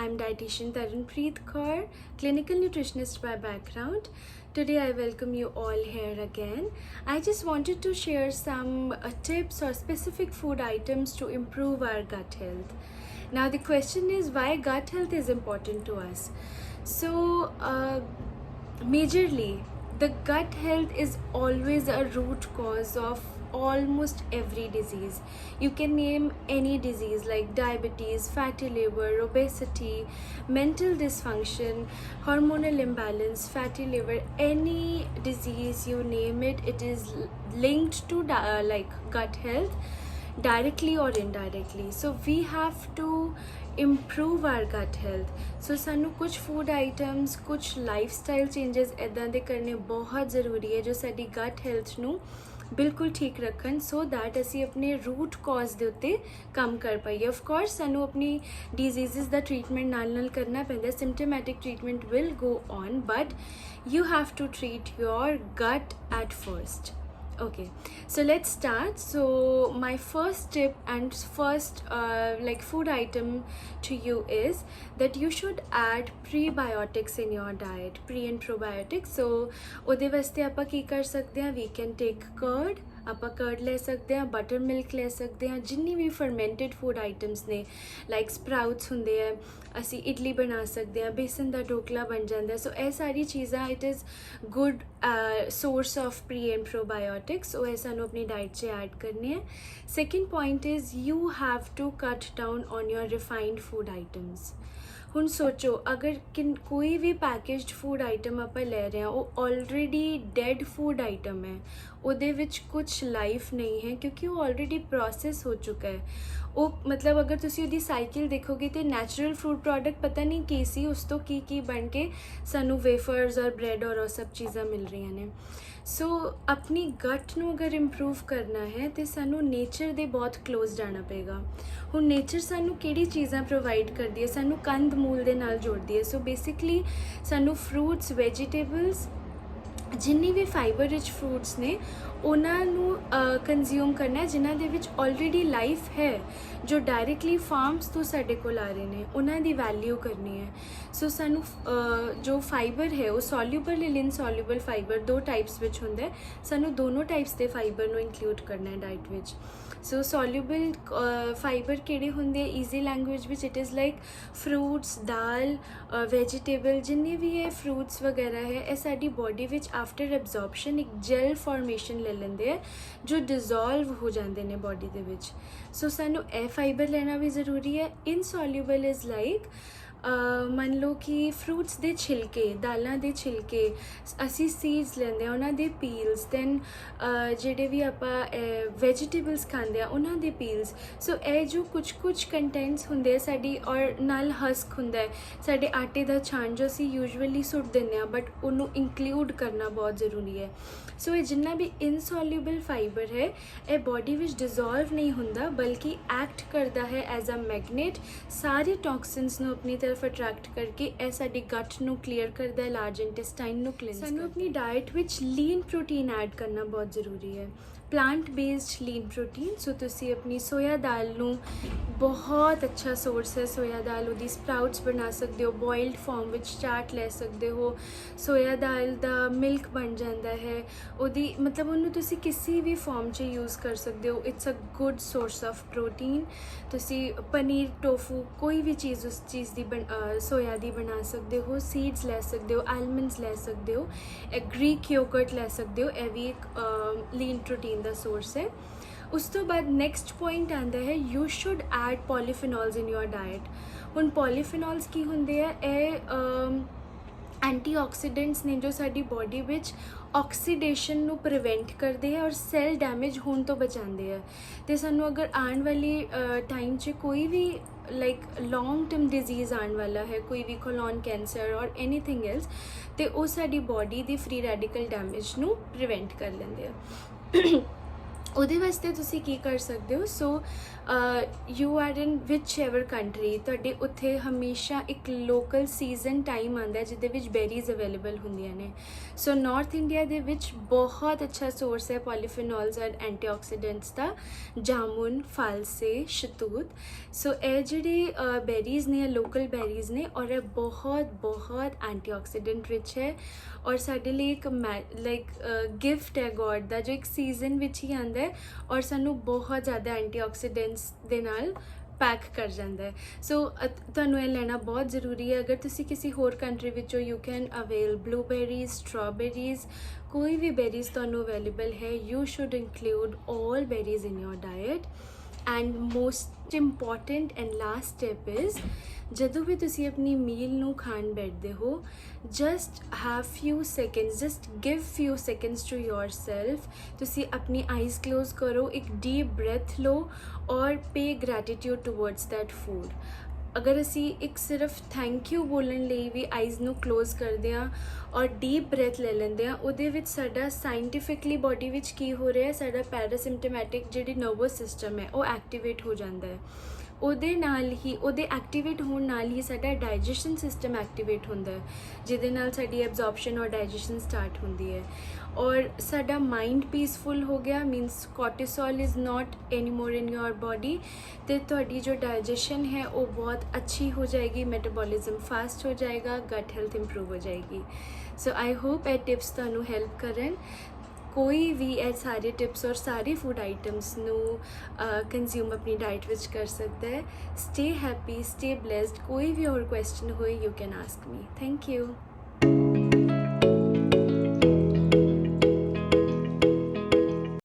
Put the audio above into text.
I'm dietitian Tarunpreet Kaur, clinical nutritionist by background. Today I welcome you all here again. I just wanted to share some tips or specific food items to improve our gut health. Now the question is why gut health is important to us. So majorly the gut health is always a root cause of almost every disease. You can name any disease like diabetes, fatty liver, obesity, mental dysfunction, hormonal imbalance, fatty liver, any disease you name it, it is linked to like gut health directly or indirectly. So we have to improve our gut health. So ਸਾਨੂੰ ਕੁਝ food items, ਕੁਝ lifestyle changes ਇੱਦਾਂ ਦੇ ਕਰਨੇ ਬਹੁਤ ਜ਼ਰੂਰੀ ਹੈ ਜੋ ਸਾਡੀ gut health ਨੂੰ ਬਿਲਕੁਲ ਠੀਕ ਰੱਖਣ ਸੋ ਦੈਟ ਅਸੀਂ ਆਪਣੇ ਰੂਟ ਕਾਜ਼ ਦੇ ਉੱਤੇ ਕੰਮ ਕਰ ਪਾਈਏ. ਆਫ ਕੋਰਸ ਸਾਨੂੰ ਆਪਣੀ ਡਿਜ਼ੀਜ਼ਸ ਦਾ ਟ੍ਰੀਟਮੈਂਟ ਨਾਲ ਕਰਨਾ ਪੈਂਦਾ. Symptomatic treatment will go on but you have to treat your gut at first. Okay, so let's start. So my first tip and first like food item to you is that you should add prebiotics in your diet, pre and probiotics. So ਉਹਦੇ ਵਾਸਤੇ ਆਪਾਂ ਕੀ ਕਰ ਸਕਦੇ ਹਾਂ? We can take curd, ਆਪਾਂ curd ਲੈ ਸਕਦੇ ਹਾਂ, ਬਟਰ ਮਿਲਕ ਲੈ ਸਕਦੇ ਹਾਂ, ਜਿੰਨੀ ਵੀ ਫਰਮੈਂਟਡ ਫੂਡ ਆਈਟਮਸ ਨੇ ਲਾਈਕ ਸਪਰਾਊਟਸ ਹੁੰਦੇ ਆ, ਅਸੀਂ ਇਡਲੀ ਬਣਾ ਸਕਦੇ ਹਾਂ, ਬੇਸਨ ਦਾ ਢੋਕਲਾ ਬਣ ਜਾਂਦਾ. ਸੋ ਇਹ ਸਾਰੀ ਚੀਜ਼ਾਂ it is good source of pre and probiotics. ਉਹ ਇਹ ਸਾਨੂੰ ਆਪਣੀ ਡਾਈਟ 'ਚ ਐਡ ਕਰਨੀ ਹੈ. Second point is you have to cut down on your refined food items. ਹੁਣ ਸੋਚੋ ਅਗਰ ਕੋਈ ਵੀ ਪੈਕੇਜਡ ਫੂਡ ਆਈਟਮ ਆਪਾਂ ਲੈ ਰਹੇ ਹਾਂ ਉਹ ਆਲਰੇਡੀ ਡੈਡ ਫੂਡ ਆਈਟਮ ਹੈ, ਉਹਦੇ ਵਿੱਚ ਕੁਛ ਲਾਈਫ ਨਹੀਂ ਹੈ ਕਿਉਂਕਿ ਉਹ ਆਲਰੇਡੀ ਪ੍ਰੋਸੈਸ ਹੋ ਚੁੱਕਾ ਹੈ. ਉਹ ਮਤਲਬ ਅਗਰ ਤੁਸੀਂ ਉਹਦੀ ਸਾਈਕਲ ਦੇਖੋਗੇ ਤਾਂ ਨੈਚੁਰਲ ਫੂਡ ਪ੍ਰੋਡਕਟ ਪਤਾ ਨਹੀਂ ਕੀ ਸੀ, ਉਸ ਤੋਂ ਕੀ ਬਣ ਕੇ ਸਾਨੂੰ ਵੇਫਰਸ ਔਰ ਬ੍ਰੈਡ ਔਰ ਉਹ ਸਭ ਚੀਜ਼ਾਂ ਮਿਲ ਰਹੀਆਂ ਨੇ. ਸੋ ਆਪਣੀ ਗੱਟ ਨੂੰ ਅਗਰ ਇੰਪਰੂਵ ਕਰਨਾ ਹੈ ਤਾਂ ਸਾਨੂੰ ਨੇਚਰ ਦੇ ਬਹੁਤ ਕਲੋਜ਼ ਜਾਣਾ ਪਏਗਾ. ਹੁਣ ਨੇਚਰ ਸਾਨੂੰ ਕਿਹੜੀ ਚੀਜ਼ਾਂ ਪ੍ਰੋਵਾਈਡ ਕਰਦੀ ਹੈ? ਸਾਨੂੰ ਕੰਦ ਮੂਲ ਦੇ ਨਾਲ ਜੋੜਦੀ ਹੈ. ਸੋ ਬੇਸਿਕਲੀ ਸਾਨੂੰ ਫਰੂਟਸ, ਵੈਜੀਟੇਬਲਸ, ਜਿੰਨੀ ਵੀ ਫਾਈਬਰ ਰਿਚ ਫਰੂਟਸ ਨੇ ਉਹਨਾਂ ਨੂੰ ਕੰਜ਼ਿਊਮ ਕਰਨਾ ਜਿਨ੍ਹਾਂ ਦੇ ਵਿੱਚ ਆਲਰੇਡੀ ਲਾਈਫ ਹੈ, ਜੋ ਡਾਇਰੈਕਟਲੀ ਫਾਰਮਸ ਤੋਂ ਸਾਡੇ ਕੋਲ ਆ ਰਹੇ ਨੇ, ਉਹਨਾਂ ਦੀ ਵੈਲਿਊ ਕਰਨੀ ਹੈ. ਸੋ ਸਾਨੂੰ ਜੋ ਫਾਈਬਰ ਹੈ ਉਹ ਸੋਲਿਊਬਲ ਐਂਡ ਇਨਸੋਲਿਊਬਲ ਫਾਈਬਰ ਦੋ ਟਾਈਪਸ ਵਿੱਚ ਹੁੰਦਾ. ਸਾਨੂੰ ਦੋਨੋਂ ਟਾਈਪਸ ਦੇ ਫਾਈਬਰ ਨੂੰ ਇਨਕਲੂਡ ਕਰਨਾ ਹੈ ਡਾਈਟ ਵਿੱਚ. ਸੋ ਸੋਲਿਊਬਲ ਫਾਈਬਰ ਕਿਹੜੇ ਹੁੰਦੇ? ਈਜ਼ੀ ਲੈਂਗੁਏਜ ਵਿੱਚ it is like fruits, dal, vegetable, ਜਿੰਨੇ ਵੀ ਇਹ ਫਰੂਟਸ ਵਗੈਰਾ ਹੈ ਇਹ ਸਾਡੀ ਬੋਡੀ ਵਿੱਚ ਆਫਟਰ ਐਬਜ਼ੋਰਪਸ਼ਨ ਇੱਕ ਜੈਲ ਫਾਰਮੇਸ਼ਨ ਲੈ ਲੈਂਦੇ ਆ ਜੋ ਡਿਜ਼ੋਲਵ ਹੋ ਜਾਂਦੇ ਨੇ ਬੋਡੀ ਦੇ ਵਿੱਚ. ਸੋ ਸਾਨੂੰ ਇਹ ਫਾਈਬਰ ਲੈਣਾ ਵੀ ਜ਼ਰੂਰੀ ਹੈ. ਇਨਸੋਲਿਊਬਲ ਇਜ਼ ਲਾਈਕ ਮੰਨ ਲਓ ਕਿ ਫਰੂਟਸ ਦੇ ਛਿਲਕੇ, ਦਾਲਾਂ ਦੇ ਛਿਲਕੇ, ਅਸੀਂ ਸੀਡਸ ਲੈਂਦੇ ਹਾਂ ਉਹਨਾਂ ਦੇ ਪੀਲਸ, ਦੈਨ ਜਿਹੜੇ ਵੀ ਆਪਾਂ ਵੈਜੀਟੇਬਲਸ ਖਾਂਦੇ ਆ ਉਹਨਾਂ ਦੇ ਪੀਲਸ. ਸੋ ਇਹ ਜੋ ਕੁਝ ਕੰਟੈਂਟਸ ਹੁੰਦੇ ਆ ਸਾਡੀ ਔਰ ਨਾਲ ਹਸਕ ਹੁੰਦਾ ਹੈ, ਸਾਡੇ ਆਟੇ ਦਾ ਛਾਣ ਜੋ ਅਸੀਂ ਯੂਜੂਅਲੀ ਸੁੱਟ ਦਿੰਦੇ ਹਾਂ ਬਟ ਉਹਨੂੰ ਇੰਕਲੂਡ ਕਰਨਾ ਬਹੁਤ ਜ਼ਰੂਰੀ ਹੈ. ਸੋ ਇਹ ਜਿੰਨਾ ਵੀ ਇਨਸੋਲਿਊਬਲ ਫਾਈਬਰ ਹੈ ਇਹ ਬੋਡੀ ਵਿੱਚ ਡਿਜ਼ੋਲਵ ਨਹੀਂ ਹੁੰਦਾ ਬਲਕਿ ਐਕਟ ਕਰਦਾ ਹੈ ਐਜ਼ ਅ ਮੈਗਨੇਟ, ਸਾਰੇ ਟੌਕਸਿਨਸ ਨੂੰ ਆਪਣੀ ਤਰਫ ਅਟਰੈਕਟ ਕਰਕੇ ਇਹ ਸਾਡੀ ਗੱਟ ਨੂੰ ਕਲੀਅਰ ਕਰਦਾ ਹੈ, ਲਾਰਜ ਇੰਟੈਸਟਾਈਨ ਨੂੰ ਕਲੀਨਸ ਕਰਦਾ. ਸਾਨੂੰ ਆਪਣੀ ਡਾਇਟ ਵਿੱਚ ਲੀਨ ਪ੍ਰੋਟੀਨ ਐਡ ਕਰਨਾ ਬਹੁਤ ਜ਼ਰੂਰੀ ਹੈ, ਪਲਾਂਟ ਬੇਸਡ ਲੀਨ ਪ੍ਰੋਟੀਨ. ਸੋ ਤੁਸੀਂ ਆਪਣੀ ਸੋਇਆ ਦਾਲ ਨੂੰ ਬਹੁਤ ਅੱਛਾ ਸੋਰਸ ਹੈ ਸੋਇਆ ਦਾਲ, ਉਹਦੀ ਸਪਰਾਊਟਸ ਬਣਾ ਸਕਦੇ ਹੋ, ਬੋਇਲਡ ਫਾਰਮ ਵਿੱਚ ਚਾਟ ਲੈ ਸਕਦੇ ਹੋ. ਸੋਇਆ ਦਾਲ ਦਾ ਮਿਲਕ ਬਣ ਜਾਂਦਾ ਹੈ, ਉਹਦੀ ਮਤਲਬ ਉਹਨੂੰ ਤੁਸੀਂ ਕਿਸੇ ਵੀ ਫਾਰਮ 'ਚ ਯੂਜ਼ ਕਰ ਸਕਦੇ ਹੋ. It's a good source of protein. ਤੁਸੀਂ ਪਨੀਰ, ਟੋਫੂ, ਕੋਈ ਵੀ ਚੀਜ਼ ਉਸ ਚੀਜ਼ ਦੀ ਸੋਇਆ ਦੀ ਬਣਾ ਸਕਦੇ ਹੋ. ਸੀਡਸ ਲੈ ਸਕਦੇ ਹੋ, ਆਲਮੰਡਸ ਲੈ ਸਕਦੇ ਹੋ, ਗ੍ਰੀਕ ਯੋਗਰਟ ਲੈ ਸਕਦੇ ਹੋ, ਇਹ ਵੀ ਇੱਕ ਲੀਨ ਪ੍ਰੋਟੀਨ ਦਾ ਸੋਰਸ ਹੈ. ਉਸ ਤੋਂ ਬਾਅਦ ਨੈਕਸਟ ਪੁਆਇੰਟ ਆਉਂਦਾ ਹੈ you should add polyphenols in your diet. ਹੁਣ ਪੋਲੀਫਿਨੋਲਸ ਕੀ ਹੁੰਦੇ ਆ? ਇਹ ਐਂਟੀਆਕਸੀਡੈਂਟਸ ਨੇ ਜੋ ਸਾਡੀ ਬੋਡੀ ਵਿੱਚ ਆਕਸੀਡੇਸ਼ਨ ਨੂੰ ਪ੍ਰੀਵੈਂਟ ਕਰਦੇ ਆ ਔਰ ਸੈੱਲ ਡੈਮੇਜ ਹੋਣ ਤੋਂ ਬਚਾਉਂਦੇ ਆ. ਅਤੇ ਸਾਨੂੰ ਅਗਰ ਆਉਣ ਵਾਲੀ ਟਾਈਮ 'ਚ ਕੋਈ ਵੀ ਲਾਈਕ ਲੌਂਗ ਟਰਮ ਡਿਜ਼ੀਜ਼ ਆਉਣ ਵਾਲਾ ਹੈ, ਕੋਈ ਵੀ ਕੋਲੋਨ ਕੈਂਸਰ ਔਰ ਐਨੀਥਿੰਗ ਐਲਸ, ਅਤੇ ਉਹ ਸਾਡੀ ਬੋਡੀ ਦੀ ਫ੍ਰੀ ਰੈਡੀਕਲ ਡੈਮੇਜ ਨੂੰ ਪ੍ਰੀਵੈਂਟ ਕਰ ਲੈਂਦੇ ਆ. ਉਹਦੇ ਵਾਸਤੇ ਤੁਸੀਂ ਕੀ ਕਰ ਸਕਦੇ ਹੋ, so you are in which ever country, ਤੁਹਾਡੇ ਉੱਥੇ ਹਮੇਸ਼ਾ ਇੱਕ ਲੋਕਲ ਸੀਜ਼ਨ ਟਾਈਮ ਆਉਂਦਾ ਜਿਹਦੇ ਵਿੱਚ ਬੈਰੀਜ਼ ਅਵੇਲੇਬਲ ਹੁੰਦੀਆਂ ਨੇ। ਸੋ ਨਾਰਥ ਇੰਡੀਆ ਦੇ ਵਿੱਚ ਬਹੁਤ ਅੱਛਾ ਸੋਰਸ ਹੈ ਪੋਲੀਫੀਨੋਲਸ ਐਂਡ ਐਂਟੀਆਕਸੀਡੈਂਟਸ ਦਾ, ਜਾਮੁਨ, ਫਾਲਸੇ, ਸ਼ਤੂਤ। ਸੋ ਇਹ ਜਿਹੜੀ ਬੈਰੀਜ਼ ਨੇ, ਲੋਕਲ ਬੈਰੀਜ਼ ਨੇ, ਔਰ ਇਹ ਬਹੁਤ ਬਹੁਤ ਐਂਟੀਆਕਸੀਡੈਂਟ ਰਿਚ ਹੈ, ਔਰ ਸਾਡੇ ਲਈ ਇੱਕ ਲਾਈਕ ਗਿਫਟ ਹੈ ਗੋਡ ਦਾ, ਜੋ ਇੱਕ ਸੀਜ਼ਨ ਵਿੱਚ ਹੀ ਆਉਂਦਾ ਹੈ ਔਰ ਸਾਨੂੰ ਬਹੁਤ ਜ਼ਿਆਦਾ ਐਂਟੀਆਕਸੀਡੈਂਟਸ ਦੇ ਨਾਲ ਪੈਕ ਕਰ ਜਾਂਦਾ ਹੈ। ਸੋ ਤੁਹਾਨੂੰ ਇਹ ਲੈਣਾ ਬਹੁਤ ਜ਼ਰੂਰੀ ਹੈ। ਅਗਰ ਤੁਸੀਂ ਕਿਸੇ ਹੋਰ ਕੰਟਰੀ ਵਿੱਚੋਂ, you can avail blueberries, strawberries, ਕੋਈ ਵੀ ਬੇਰੀਜ਼ ਤੁਹਾਨੂੰ ਅਵੇਲੇਬਲ ਹੈ, you should include all berries in your diet। And most important and last step is, ਜਦੋਂ ਵੀ ਤੁਸੀਂ ਆਪਣੀ ਮੀਲ ਨੂੰ ਖਾਣ ਬੈਠਦੇ ਹੋ, just have few seconds, just give few seconds to yourself. ਤੁਸੀਂ ਆਪਣੀ ਆਈਜ਼ ਕਲੋਜ਼ ਕਰੋ, ਇੱਕ ਡੀਪ ਬ੍ਰੈਥ ਲਓ ਔਰ ਪੇ ਗ੍ਰੈਟੀਟਿਊਡ ਟੂਵਰਡਸ ਦੈਟ ਫੂਡ। ਅਗਰ ਅਸੀਂ ਇੱਕ ਸਿਰਫ ਥੈਂਕ ਯੂ ਬੋਲਣ ਲਈ ਵੀ ਆਈਜ਼ ਨੂੰ ਕਲੋਜ਼ ਕਰਦੇ ਹਾਂ ਔਰ ਡੀਪ ਬ੍ਰੈਥ ਲੈ ਲੈਂਦੇ ਹਾਂ, ਉਹਦੇ ਵਿੱਚ ਸਾਡਾ ਸਾਇੰਟੀਫਿਕਲੀ ਬਾਡੀ ਵਿੱਚ ਕੀ ਹੋ ਰਿਹਾ ਹੈ, ਸਾਡਾ ਪੈਰਾਸਿਮਟੋਮੈਟਿਕ ਜਿਹੜੀ ਨਰਵਸ ਸਿਸਟਮ ਹੈ ਉਹ ਐਕਟੀਵੇਟ ਹੋ ਜਾਂਦਾ ਹੈ। ਉਹਦੇ ਨਾਲ ਹੀ, ਉਹਦੇ ਐਕਟੀਵੇਟ ਹੋਣ ਨਾਲ ਹੀ ਸਾਡਾ ਡਾਈਜੈਸ਼ਨ ਸਿਸਟਮ ਐਕਟੀਵੇਟ ਹੁੰਦਾ ਹੈ, ਜਿਹਦੇ ਨਾਲ ਸਾਡੀ ਐਬਜ਼ੌਰਪਸ਼ਨ ਔਰ ਡਾਈਜੈਸ਼ਨ ਸਟਾਰਟ ਹੁੰਦੀ ਹੈ, ਔਰ ਸਾਡਾ ਮਾਈਂਡ ਪੀਸਫੁਲ ਹੋ ਗਿਆ, means cortisol is not any more in your body, ਅਤੇ ਤੁਹਾਡੀ ਜੋ ਡਾਈਜੈਸ਼ਨ ਹੈ ਉਹ ਬਹੁਤ ਅੱਛੀ ਹੋ ਜਾਏਗੀ, ਮੈਟਾਬੋਲਿਜ਼ਮ ਫਾਸਟ ਹੋ ਜਾਏਗਾ, ਗਟ ਹੈਲਥ ਇੰਪਰੂਵ ਹੋ ਜਾਏਗੀ। ਸੋ ਆਈ ਹੋਪ ਇਹ ਟਿਪਸ ਤੁਹਾਨੂੰ ਹੈਲਪ ਕਰਨ। ਕੋਈ ਵੀ ਇਹ ਸਾਰੇ ਟਿਪਸ ਔਰ ਸਾਰੇ ਫੂਡ ਆਈਟਮਸ ਨੂੰ ਕੰਜ਼ਿਊਮ ਆਪਣੀ ਡਾਈਟ ਵਿੱਚ ਕਰ ਸਕਦਾ ਹੈ। Stay happy, stay blessed. ਕੋਈ ਵੀ ਹੋਰ ਕੁਐਸਚਨ ਹੋਏ, you can ask me. Thank you.